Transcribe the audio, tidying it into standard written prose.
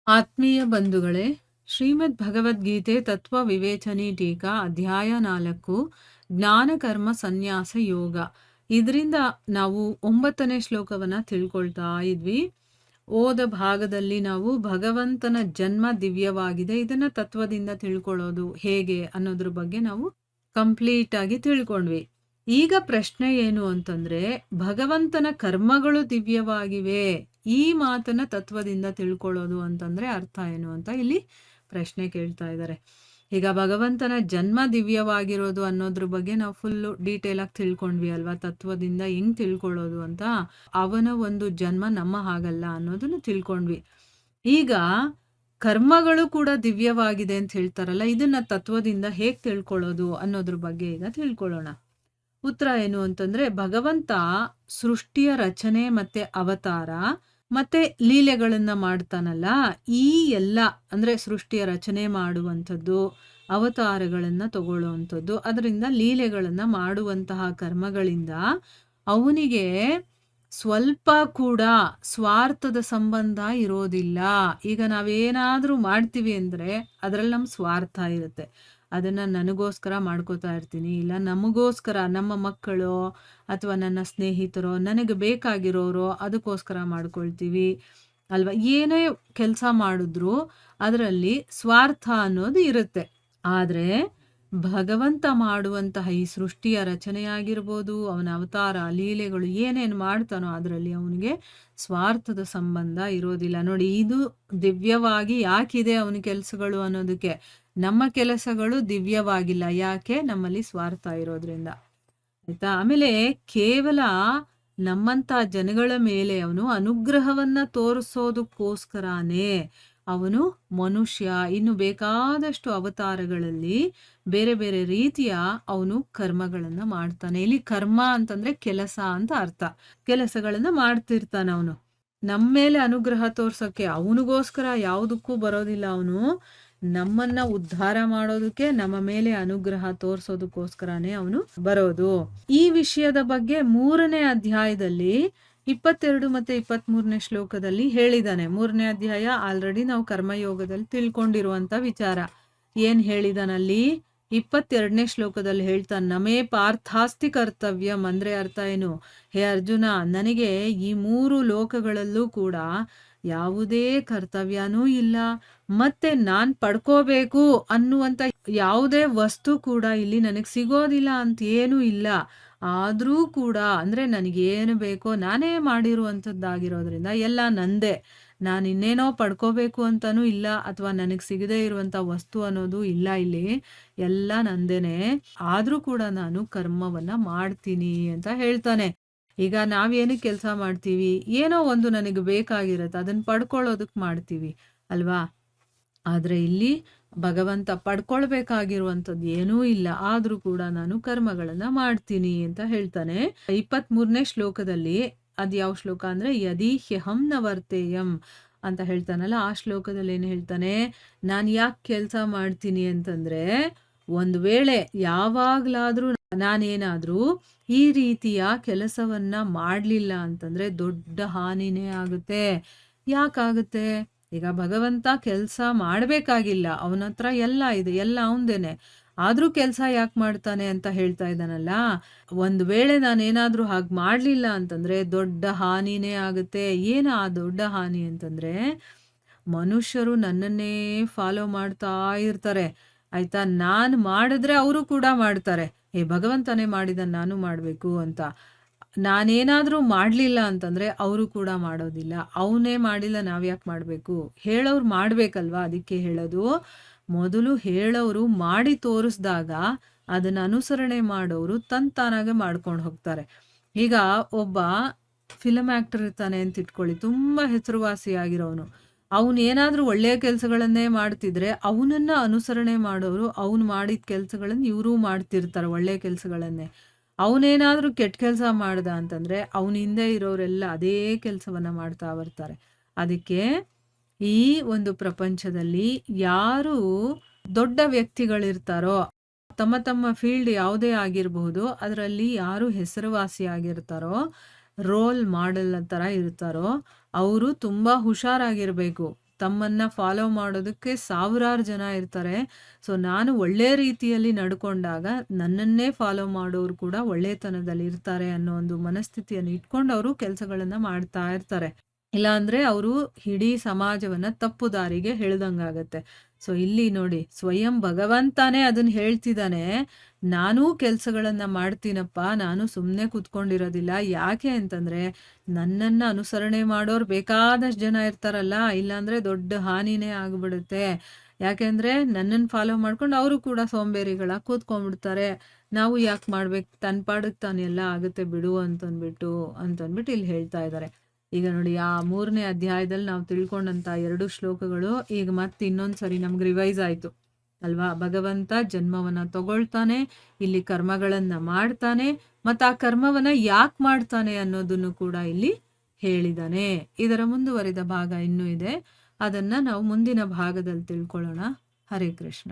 ಆತ್ಮೀಯ ಬಂಧುಗಳೇ, ಶ್ರೀಮದ್ ಭಗವದ್ಗೀತೆ ತತ್ವ ವಿವೇಚನೆ ಟೀಕಾ ಅಧ್ಯಾಯ 4 ಜ್ಞಾನ ಕರ್ಮ ಸನ್ಯಾಸ ಯೋಗ. ಇದರಿಂದ ನಾವು 9ನೇ ಶ್ಲೋಕವನ್ನ ತಿಳ್ಕೊಳ್ತಾ ಇದ್ವಿ. ಓದ ಭಾಗದಲ್ಲಿ ನಾವು ಭಗವಂತನ ಜನ್ಮ ದಿವ್ಯವಾಗಿದೆ, ಇದನ್ನ ತತ್ವದಿಂದ ತಿಳ್ಕೊಳ್ಳೋದು ಹೇಗೆ ಅನ್ನೋದ್ರ ಬಗ್ಗೆ ನಾವು ಕಂಪ್ಲೀಟ್ ಆಗಿ ತಿಳ್ಕೊಂಡ್ವಿ. ಈಗ ಪ್ರಶ್ನೆ ಏನು ಅಂತಂದ್ರೆ, ಭಗವಂತನ ಕರ್ಮಗಳು ದಿವ್ಯವಾಗಿವೆ, ಈ ಮಾತನ್ನ ತತ್ವದಿಂದ ತಿಳ್ಕೊಳ್ಳೋದು ಅಂತಂದ್ರೆ ಅರ್ಥ ಏನು ಅಂತ ಇಲ್ಲಿ ಪ್ರಶ್ನೆ ಕೇಳ್ತಾ ಇದ್ದಾರೆ. ಈಗ ಭಗವಂತನ ಜನ್ಮ ದಿವ್ಯವಾಗಿರೋದು ಅನ್ನೋದ್ರ ಬಗ್ಗೆ ನಾವು ಫುಲ್ಲು ಡೀಟೇಲ್ ಆಗಿ ತಿಳ್ಕೊಂಡ್ವಿ ಅಲ್ವಾ, ತತ್ವದಿಂದ ಹೆಂಗ್ ತಿಳ್ಕೊಳ್ಳೋದು ಅಂತ. ಅವನ ಒಂದು ಜನ್ಮ ನಮ್ಮ ಹಾಗಲ್ಲ ಅನ್ನೋದನ್ನ ತಿಳ್ಕೊಂಡ್ವಿ. ಈಗ ಕರ್ಮಗಳು ಕೂಡ ದಿವ್ಯವಾಗಿದೆ ಅಂತ ಹೇಳ್ತಾರಲ್ಲ, ಇದನ್ನ ತತ್ವದಿಂದ ಹೇಗ್ ತಿಳ್ಕೊಳ್ಳೋದು ಅನ್ನೋದ್ರ ಬಗ್ಗೆ ಈಗ ತಿಳ್ಕೊಳ್ಳೋಣ. ಉತ್ತರ ಏನು ಅಂತಂದ್ರೆ, ಭಗವಂತ ಸೃಷ್ಟಿಯ ರಚನೆ ಮತ್ತೆ ಅವತಾರ ಮತ್ತೆ ಲೀಲೆಗಳನ್ನ ಮಾಡ್ತಾನಲ್ಲ, ಈ ಎಲ್ಲ ಅಂದ್ರೆ ಸೃಷ್ಟಿಯ ರಚನೆ ಮಾಡುವಂಥದ್ದು, ಅವತಾರಗಳನ್ನ ತಗೊಳ್ಳುವಂಥದ್ದು, ಅದರಿಂದ ಲೀಲೆಗಳನ್ನ ಮಾಡುವಂತಹ ಕರ್ಮಗಳಿಂದ ಅವನಿಗೆ ಸ್ವಲ್ಪ ಕೂಡ ಸ್ವಾರ್ಥದ ಸಂಬಂಧ ಇರೋದಿಲ್ಲ. ಈಗ ನಾವೇನಾದ್ರೂ ಮಾಡ್ತೀವಿ ಅಂದ್ರೆ ಅದ್ರಲ್ಲಿ ನಮ್ ಸ್ವಾರ್ಥ ಇರುತ್ತೆ. ಅದನ್ನ ನನಗೋಸ್ಕರ ಮಾಡ್ಕೋತಾ ಇರ್ತೀನಿ, ಇಲ್ಲ ನಮಗೋಸ್ಕರ, ನಮ್ಮ ಮಕ್ಕಳು ಅಥವಾ ನನ್ನ ಸ್ನೇಹಿತರೋ, ನನಗೆ ಬೇಕಾಗಿರೋರು ಅದಕ್ಕೋಸ್ಕರ ಮಾಡ್ಕೊಳ್ತೀವಿ ಅಲ್ವಾ. ಏನೇ ಕೆಲಸ ಮಾಡಿದ್ರು ಅದರಲ್ಲಿ ಸ್ವಾರ್ಥ ಅನ್ನೋದು ಇರುತ್ತೆ. ಆದ್ರೆ ಭಗವಂತ ಮಾಡುವಂತಹ ಈ ಸೃಷ್ಟಿಯ ರಚನೆಯಾಗಿರ್ಬೋದು, ಅವನ ಅವತಾರ ಲೀಲೆಗಳು ಏನೇನು ಮಾಡ್ತಾನೋ ಅದರಲ್ಲಿ ಅವನಿಗೆ ಸ್ವಾರ್ಥದ ಸಂಬಂಧ ಇರೋದಿಲ್ಲ. ನೋಡಿ, ಇದು ದಿವ್ಯವಾಗಿ ಯಾಕಿದೆ ಅವನ ಕೆಲಸಗಳು ಅನ್ನೋದಕ್ಕೆ. ನಮ್ಮ ಕೆಲಸಗಳು ದಿವ್ಯವಾಗಿಲ್ಲ, ಯಾಕೆ? ನಮ್ಮಲ್ಲಿ ಸ್ವಾರ್ಥ ಇರೋದ್ರಿಂದ, ಆಯ್ತಾ. ಆಮೇಲೆ ಕೇವಲ ನಮ್ಮಂತ ಜನಗಳ ಮೇಲೆ ಅವನು ಅನುಗ್ರಹವನ್ನ ತೋರಿಸೋದಕ್ಕೋಸ್ಕರನೇ ಅವನು ಮನುಷ್ಯ ಇನ್ನು ಬೇಕಾದಷ್ಟು ಅವತಾರಗಳಲ್ಲಿ ಬೇರೆ ಬೇರೆ ರೀತಿಯ ಅವನು ಕರ್ಮಗಳನ್ನ ಮಾಡ್ತಾನೆ. ಇಲ್ಲಿ ಕರ್ಮ ಅಂತಂದ್ರೆ ಕೆಲಸ ಅಂತ ಅರ್ಥ. ಕೆಲಸಗಳನ್ನ ಮಾಡ್ತಿರ್ತಾನೆ ಅವನು ನಮ್ಮ ಮೇಲೆ ಅನುಗ್ರಹ ತೋರ್ಸೋಕೆ. ಅವನಿಗೋಸ್ಕರ ಯಾವುದಕ್ಕೂ ಬರೋದಿಲ್ಲ. ಅವನು ನಮ್ಮನ್ನ ಉದ್ಧಾರ ಮಾಡೋದಕ್ಕೆ, ನಮ್ಮ ಮೇಲೆ ಅನುಗ್ರಹ ತೋರ್ಸೋದಕ್ಕೋಸ್ಕರನೇ ಅವನು ಬರೋದು. ಈ ವಿಷಯದ ಬಗ್ಗೆ 3ನೇ ಅಧ್ಯಾಯದಲ್ಲಿ 22 ಮತ್ತೆ 23ನೇ ಶ್ಲೋಕದಲ್ಲಿ ಹೇಳಿದಾನೆ. 3ನೇ ಅಧ್ಯಾಯ ಆಲ್ರೆಡಿ ನಾವು ಕರ್ಮಯೋಗದಲ್ಲಿ ತಿಳ್ಕೊಂಡಿರುವಂತ ವಿಚಾರ. ಏನ್ ಹೇಳಿದಾನಲ್ಲಿ 22ನೇ ಶ್ಲೋಕದಲ್ಲಿ ಹೇಳ್ತಾನೆ, ನಮೇ ಪಾರ್ಥಾಸ್ತಿ ಕರ್ತವ್ಯಂ ಅಂದ್ರೆ ಅರ್ಥ ಏನು? ಹೇ ಅರ್ಜುನ, ನನಗೆ ಈ 3 ಲೋಕಗಳಲ್ಲೂ ಕೂಡ ಯಾವುದೇ ಕರ್ತವ್ಯನೂ ಇಲ್ಲ, ಮತ್ತೆ ನಾನ್ ಪಡ್ಕೋಬೇಕು ಅನ್ನುವಂತ ಯಾವುದೇ ವಸ್ತು ಕೂಡ ಇಲ್ಲಿ ನನಗೆ ಸಿಗೋದಿಲ್ಲ ಅಂತ ಏನೂ ಇಲ್ಲ. ಆದ್ರೂ ಕೂಡ ಅಂದ್ರೆ ನನಗೇನು ಬೇಕೋ ನಾನೇ ಮಾಡಿರುವಂಥದ್ದಾಗಿರೋದ್ರಿಂದ ಎಲ್ಲ ನಂದೇ. ನಾನು ಇನ್ನೇನೋ ಪಡ್ಕೋಬೇಕು ಅಂತಾನೂ ಇಲ್ಲ, ಅಥವಾ ನನಗೆ ಸಿಗದೇ ಇರುವಂತ ವಸ್ತು ಅನ್ನೋದು ಇಲ್ಲ. ಇಲ್ಲಿ ಎಲ್ಲ ನಂದೇನೆ. ಆದ್ರೂ ಕೂಡ ನಾನು ಕರ್ಮವನ್ನ ಮಾಡ್ತೀನಿ ಅಂತ ಹೇಳ್ತಾನೆ. ಈಗ ನಾವೇನಕ್ಕೆ ಕೆಲಸ ಮಾಡ್ತೀವಿ? ಏನೋ ಒಂದು ನನಗೆ ಬೇಕಾಗಿರುತ್ತೆ, ಅದನ್ನ ಪಡ್ಕೊಳ್ಳೋದಕ್ಕೆ ಮಾಡ್ತೀವಿ ಅಲ್ವಾ. ಆದ್ರೆ ಇಲ್ಲಿ ಭಗವಂತ ಪಡ್ಕೊಳ್ಬೇಕಾಗಿರುವಂಥದ್ದು ಏನೂ ಇಲ್ಲ, ಆದ್ರೂ ಕೂಡ ನಾನು ಕರ್ಮಗಳನ್ನ ಮಾಡ್ತೀನಿ ಅಂತ ಹೇಳ್ತಾನೆ. 23ನೇ ಶ್ಲೋಕದಲ್ಲಿ ಅದ್ ಯಾವ ಶ್ಲೋಕ ಅಂದ್ರೆ, ಯದಿ ಹ್ಯಹಂ ನ ವರ್ತೇಯಂ ಅಂತ ಹೇಳ್ತಾನಲ್ಲ, ಆ ಶ್ಲೋಕದಲ್ಲಿ ಏನು ಹೇಳ್ತಾನೆ, ನಾನು ಯಾಕೆ ಕೆಲಸ ಮಾಡ್ತೀನಿ ಅಂತಂದ್ರೆ, ಒಂದು ವೇಳೆ ಯಾವಾಗ್ಲಾದ್ರೂ ನಾನೇನಾದ್ರೂ ಈ ರೀತಿಯ ಕೆಲಸವನ್ನ ಮಾಡ್ಲಿಲ್ಲ ಅಂತಂದ್ರೆ ದೊಡ್ಡ ಹಾನಿನೇ ಆಗುತ್ತೆ. ಯಾಕಾಗುತ್ತೆ? ಈಗ ಭಗವಂತ ಕೆಲಸ ಮಾಡ್ಬೇಕಾಗಿಲ್ಲ, ಅವನ ಹತ್ರ ಎಲ್ಲ ಇದೆ, ಎಲ್ಲ ಅವಂದೇನೆ. ಆದ್ರೂ ಕೆಲಸ ಯಾಕೆ ಮಾಡ್ತಾನೆ ಅಂತ ಹೇಳ್ತಾ ಇದ್ದಾನಲ್ಲ. ಒಂದು ವೇಳೆ ನಾನೇನಾದ್ರೂ ಹಾಗೆ ಮಾಡ್ಲಿಲ್ಲ ಅಂತಂದ್ರೆ ದೊಡ್ಡ ಹಾನಿನೇ ಆಗುತ್ತೆ. ಏನ ಆ ದೊಡ್ಡ ಹಾನಿ ಅಂತಂದ್ರೆ, ಮನುಷ್ಯರು ನನ್ನನ್ನೇ ಫಾಲೋ ಮಾಡ್ತಾ ಇರ್ತಾರೆ, ಆಯ್ತಾ. ನಾನು ಮಾಡಿದ್ರೆ ಅವರು ಕೂಡ ಮಾಡ್ತಾರೆ, ಭಗವಂತನೇ ಮಾಡಿದ ನಾನು ಮಾಡ್ಬೇಕು ಅಂತ. ನಾನೇನಾದ್ರೂ ಮಾಡ್ಲಿಲ್ಲ ಅಂತಂದ್ರೆ ಅವರು ಕೂಡ ಮಾಡೋದಿಲ್ಲ. ಅವನೇ ಮಾಡಿಲ್ಲ, ನಾವ್ಯಾಕೆ ಮಾಡ್ಬೇಕು? ಹೇಳೋರು ಮಾಡ್ಬೇಕಲ್ವಾ, ಅದಕ್ಕೆ ಹೇಳೋದು. ಮೊದಲು ಹೇಳೋರು ಮಾಡಿ ತೋರಿಸ್ದಾಗ ಅದನ್ನ ಅನುಸರಣೆ ಮಾಡೋರು ತಾನಾಗೆ ಮಾಡ್ಕೊಂಡು ಹೋಗ್ತಾರೆ. ಈಗ ಒಬ್ಬ ಫಿಲಮ್ ಆಕ್ಟರ್ ಇರ್ತಾನೆ ಅಂತ ಇಟ್ಕೊಳ್ಳಿ, ತುಂಬಾ ಹೆಸರುವಾಸಿಯಾಗಿರೋನು. ಅವನು ಏನಾದ್ರೂ ಒಳ್ಳೆಯ ಕೆಲಸಗಳನ್ನೇ ಮಾಡ್ತಿದ್ರೆ ಅವನನ್ನ ಅನುಸರಣೆ ಮಾಡೋರು ಅವನು ಮಾಡಿದ ಕೆಲಸಗಳನ್ನ ಇವರು ಮಾಡ್ತಿರ್ತಾರೆ, ಒಳ್ಳೆಯ ಕೆಲಸಗಳನ್ನೇ. ಅವನೇನಾದ್ರೂ ಕೆಟ್ಟ ಕೆಲಸ ಮಾಡ್ದ ಅಂತಂದ್ರೆ ಅವನ ಹಿಂದೆ ಇರೋರೆಲ್ಲ ಅದೇ ಕೆಲಸವನ್ನ ಮಾಡ್ತಾ ಬರ್ತಾರೆ. ಅದಕ್ಕೆ ಈ ಒಂದು ಪ್ರಪಂಚದಲ್ಲಿ ಯಾರು ದೊಡ್ಡ ವ್ಯಕ್ತಿಗಳಿರ್ತಾರೋ, ತಮ್ಮ ತಮ್ಮ ಫೀಲ್ಡ್ ಯಾವುದೇ ಆಗಿರಬಹುದು, ಅದರಲ್ಲಿ ಯಾರು ಹೆಸರುವಾಸಿಯಾಗಿರ್ತಾರೋ, ರೋಲ್ ಮಾಡೆಲ್ ತರ ಇರ್ತಾರೋ, ಅವರು ತುಂಬಾ ಹುಷಾರಾಗಿರ್ಬೇಕು. ತಮ್ಮನ್ನ ಫಾಲೋ ಮಾಡೋದಕ್ಕೆ ಸಾವಿರಾರು ಜನ ಇರ್ತಾರೆ. ಸೊ ನಾನು ಒಳ್ಳೆ ರೀತಿಯಲ್ಲಿ ನಡ್ಕೊಂಡಾಗ ನನ್ನನ್ನೇ ಫಾಲೋ ಮಾಡೋರು ಕೂಡ ಒಳ್ಳೆತನದಲ್ಲಿ ಇರ್ತಾರೆ ಅನ್ನೋ ಒಂದು ಮನಸ್ಥಿತಿಯನ್ನು ಇಟ್ಕೊಂಡು ಅವರು ಕೆಲಸಗಳನ್ನ ಮಾಡ್ತಾ ಇರ್ತಾರೆ. ಇಲ್ಲಾಂದ್ರೆ ಅವರು ಇಡೀ ಸಮಾಜವನ್ನ ತಪ್ಪು ದಾರಿಗೆ ಎಳೆದಂಗಾಗತ್ತೆ. ಸೊ ಇಲ್ಲಿ ನೋಡಿ ಸ್ವಯಂ ಭಗವಂತನೇ ಅದನ್ನ ಹೇಳ್ತಿದ್ದಾನೆ. ನಾನೂ ಕೆಲ್ಸಗಳನ್ನ ಮಾಡ್ತೀನಪ್ಪ, ನಾನು ಸುಮ್ನೆ ಕೂತ್ಕೊಂಡಿರೋದಿಲ್ಲ. ಯಾಕೆ ಅಂತಂದ್ರೆ ನನ್ನನ್ನ ಅನುಸರಣೆ ಮಾಡೋರು ಬೇಕಾದಷ್ಟು ಜನ ಇರ್ತಾರಲ್ಲ, ಇಲ್ಲಾಂದ್ರೆ ದೊಡ್ಡ ಹಾನಿನೇ ಆಗ್ಬಿಡುತ್ತೆ. ಯಾಕೆಂದ್ರೆ ನನ್ನನ್ನು ಫಾಲೋ ಮಾಡ್ಕೊಂಡು ಅವರು ಕೂಡ ಸೋಂಬೇರಿಗಳಾಗಿ ಕೂತ್ಕೊಂಡ್ಬಿಡ್ತಾರೆ. ನಾವು ಯಾಕೆ ಮಾಡ್ಬೇಕು, ತನ್ನ ಪಾಡಿಗೆ ತಾನು ಎಲ್ಲ ಆಗುತ್ತೆ ಬಿಡು ಅಂತಂದ್ಬಿಟ್ಟು ಇಲ್ಲಿ ಹೇಳ್ತಾ ಇದ್ದಾರೆ. ಈಗ ನೋಡಿ ಆ 3ನೇ ಅಧ್ಯಾಯದಲ್ಲಿ ನಾವು ತಿಳ್ಕೊಂಡಂತ 2 ಶ್ಲೋಕಗಳು ಈಗ ಮತ್ತೆ ಇನ್ನೊಂದ್ಸರಿ ನಮ್ಗೆ ರಿವೈಸ್ ಆಯ್ತು ಅಲ್ವಾ. ಭಗವಂತ ಜನ್ಮವನ್ನ ತಗೊಳ್ತಾನೆ, ಇಲ್ಲಿ ಕರ್ಮಗಳನ್ನ ಮಾಡ್ತಾನೆ, ಮತ್ತು ಆ ಕರ್ಮವನ್ನ ಯಾಕೆ ಮಾಡ್ತಾನೆ ಅನ್ನೋದನ್ನು ಕೂಡ ಇಲ್ಲಿ ಹೇಳಿದಾನೆ. ಇದರ ಮುಂದುವರಿದ ಭಾಗ ಇನ್ನೂ ಇದೆ, ಅದನ್ನ ನಾವು ಮುಂದಿನ ಭಾಗದಲ್ಲಿ ತಿಳ್ಕೊಳ್ಳೋಣ. ಹರೇ ಕೃಷ್ಣ.